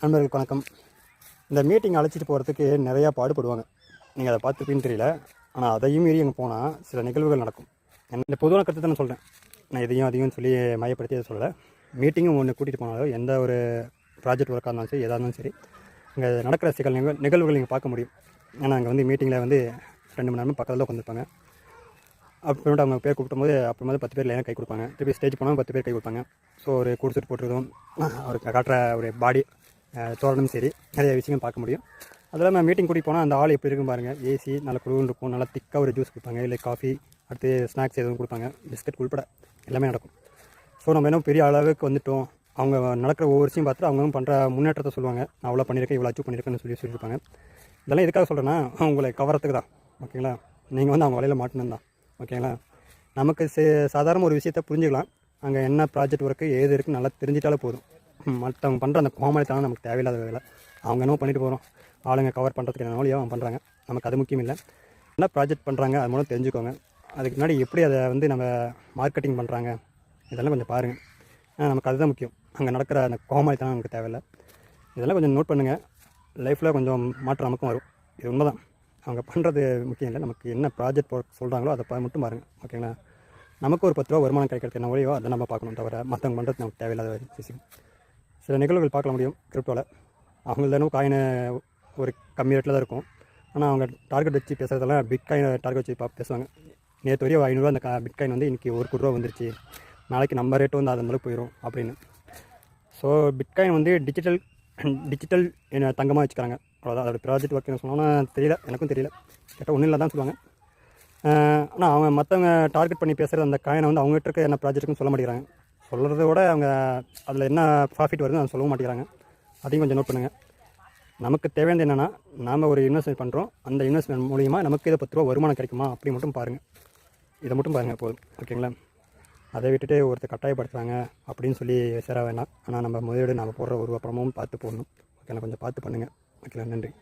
நண்பர்களுக்கு வணக்கம். இந்த மீட்டிங் அழைச்சிட்டு போகிறதுக்கு நிறையா பாடுபடுவாங்க. நீங்கள் அதை பார்த்துருப்பீன்னு தெரியல. ஆனால் அதையும் மீறி அங்கே போனால் சில நிகழ்வுகள் நடக்கும். இந்த பொதுவான கருத்தை நான் சொல்கிறேன். நான் இதையும் அதையும் சொல்லி மையப்படுத்தி அதை சொல்லலை. மீட்டிங்கும் ஒன்று கூட்டிகிட்டு போனாலும் எந்த ஒரு ப்ராஜெக்ட் ஒர்க்காக இருந்தாலும் சரி, எதாக இருந்தாலும் சரி, இங்கே நடக்கிற சில நிகழ்வுகள் நீங்கள் பார்க்க முடியும். ஏன்னா அங்கே வந்து மீட்டிங்கில் வந்து 2 மணி நேரமும் பக்கத்தில் உட்காந்துருப்பாங்க. அப்புறமேட்டு அவங்க பேர் கூப்பிடும்போது அப்புறமேட்டு 10 பேர் லைனாக கை கொடுப்பாங்க. திருப்பி ஸ்டேஜ் போனாலும் 10 பேர் கை கொடுப்பாங்க. ஸோ ஒரு கூடுசுட்டு போட்டுருக்கோம், அவருக்கு காட்டுற ஒரு பாடி தோரணம் சரி, நிறைய விஷயங்கள் பார்க்க முடியும். அது இல்லாமல் மீட்டிங் கூட்டிகிட்டு போனால் அந்த ஆள் எப்படி இருக்கும் பாருங்கள். ஏசி நல்ல குழுன்னு இருக்கும், நல்லா திக்காக ஒரு ஜூஸ் கொடுப்பாங்க, இல்லை காஃபி, அடுத்து ஸ்நாக்ஸ் எதுவும் கொடுப்பாங்க, பிஸ்கட் உள்பட எல்லாமே நடக்கும். ஸோ நம்ம என்ன பெரிய அளவுக்கு வந்துட்டோம், அவங்க நடக்கிற ஒவ்வொரு விஷயம் பார்த்துட்டு அவங்க பண்ணுற முன்னேற்றத்தை சொல்லுவாங்க. நான் அவ்வளோ பண்ணியிருக்கேன், இவ்வளோ அச்சீவ் பண்ணியிருக்கேன்னு சொல்லியிருப்பாங்க. இதெல்லாம் எதுக்காக சொல்கிறேன்னா, உங்களை கவரத்துக்கு தான். ஓகேங்களா? நீங்கள் வந்து அவங்க வலையில் மாட்டணும் தான். ஓகேங்களா? நமக்கு சாதாரண ஒரு விஷயத்தை புரிஞ்சுக்கலாம். அங்கே என்ன ப்ராஜெக்ட் ஒர்க்கு ஏது இருக்குன்னு நல்லா தெரிஞ்சிட்டாலே போதும். மற்றவங்க பண்ணுற அந்த கோமாளித்தனம் நமக்கு தேவையில்லாத வேலை. அவங்க என்ன பண்ணிட்டு போகிறோம், ஆளுங்க கவர் பண்ணுறதுக்கு என்ன வழியாக அவங்க பண்ணுறாங்க, நமக்கு அது முக்கியம் இல்லை. என்ன ப்ராஜெக்ட் பண்ணுறாங்க அது மூலம் தெரிஞ்சுக்கோங்க. அதுக்கு முன்னாடி எப்படி அதை வந்து நம்ம மார்க்கெட்டிங் பண்ணுறாங்க இதெல்லாம் கொஞ்சம் பாருங்கள். நமக்கு அதுதான் முக்கியம். அங்கே நடக்கிற அந்த கோமாளித்தனம் நமக்கு தேவையில்லை. இதெல்லாம் கொஞ்சம் நோட் பண்ணுங்கள். லைஃப்பில் கொஞ்சம் மாற்றம் நமக்கும் வரும். இது உண்மை தான். அவங்க பண்ணுறது முக்கியம் இல்லை. நமக்கு என்ன ப்ராஜெக்ட் ஒர்க் சொல்கிறாங்களோ அதை மட்டும் பாருங்கள். ஓகேங்களா? நமக்கு ஒரு 10 ரூபா வருமானம் கிடைக்கிறது என்ன வழியோ அதை நம்ம பார்க்கணும், தவிர மற்றவங்க பண்ணுறது நமக்கு தேவையில்லாத விஷயம். சில நிகழ்வுகள் பார்க்க முடியும் கிரிப்டோவில். அவங்க தினம் காயினை ஒரு கம்மி ரேட்டில் தான் இருக்கும். ஆனால் அவங்க டார்கெட் வச்சு பேசுகிறதெல்லாம் பிட்காயினை டார்கெட் வச்சு பேசுவாங்க. நேற்று வரையும் 500 அந்த பிட்காயின் வந்து இன்றைக்கி 1 கோடி ரூபா வந்துருச்சு, நாளைக்கு நம்ம ரேட்டு வந்து அது மாதிரி போயிடும் அப்படின்னு. ஸோ பிட்காயின் வந்து டிஜிட்டல் தங்கமாக வச்சுக்கிறாங்க. அவ்வளோதான். அதோட ப்ராஜெக்ட் ஒர்க் என்ன சொன்னோன்னா தெரியல, எனக்கும் தெரியல. கேட்டால் ஒன்றும் இல்லை தான் சொல்லுவாங்க. ஆனால் அவங்க மற்றவங்க டார்கெட் பண்ணி பேசுகிறது அந்த காயினை வந்து அவங்ககிட்ட இருக்க என்ன ப்ராஜெக்ட்டுன்னு சொல்ல மாட்டேங்கிறாங்க. சொல்கிறத விட அவங்க அதில் என்ன ப்ராஃபிட் வருதுன்னு அதை சொல்லவும் மாட்டேங்கிறாங்க. அதையும் கொஞ்சம் நோட் பண்ணுங்கள். நமக்கு தேவையானது என்னென்னா, நாம் ஒரு இன்வெஸ்ட்மெண்ட் பண்ணுறோம், அந்த இன்வெஸ்ட்மெண்ட் மூலிமா நமக்கு இதை 10 ரூபா வருமானம் கிடைக்குமா அப்படி மட்டும் பாருங்கள். இதை மட்டும் பாருங்கள் போதும். ஓகேங்களா? அதை விட்டுட்டு ஒருத்தர் கட்டாயப்படுத்துகிறாங்க அப்படின்னு சொல்லி சேர வேண்டாம். ஆனால் நம்ம முதலீடு நாம் போடுற ஒரு அப்புறமும் பார்த்து போடணும். ஓகேங்களா? கொஞ்சம் பார்த்து பண்ணுங்கள். ஓகேங்களா? நன்றி.